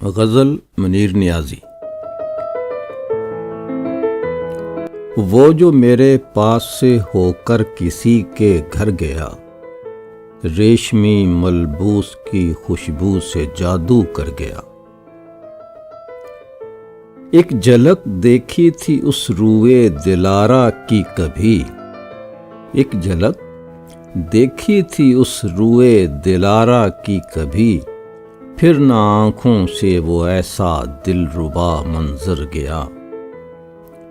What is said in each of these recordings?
गज़ल मुनीर नियाज़ी। वो जो मेरे पास से होकर किसी के घर गया, रेशमी मलबूस की खुशबू से जादू कर गया। एक झलक देखी थी उस रूए दिलारा की कभी, एक झलक देखी थी उस रूए दिलारा की कभी, फिर न आँखों से वो ऐसा दिलरुबा मंजर गया।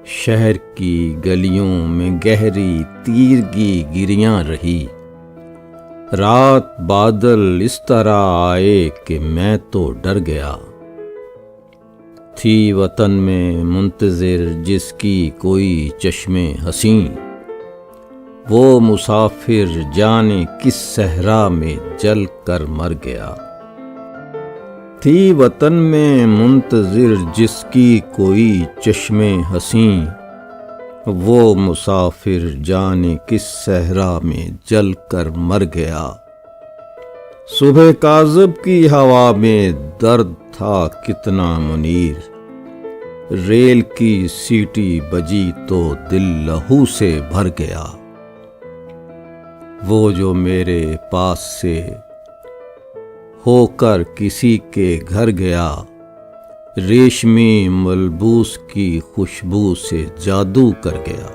शहर की गलियों में गहरी तीरगी गिरियां रही, रात बादल इस तरह आए कि मैं तो डर गया। थी वतन में मुंतज़िर जिसकी कोई चश्मे हसीं, वो मुसाफिर जाने किस सहरा में जल कर मर गया। थी वतन में मुंतज़िर जिसकी कोई चश्मे हसीं, वो मुसाफिर जाने किस सहरा में जल कर मर गया। सुबह काज़ब की हवा में दर्द था कितना मुनीर, रेल की सीटी बजी तो दिल लहू से भर गया। वो जो मेरे पास से होकर किसी के घर गया, रेशमी मलबूस की खुशबू से जादू कर गया।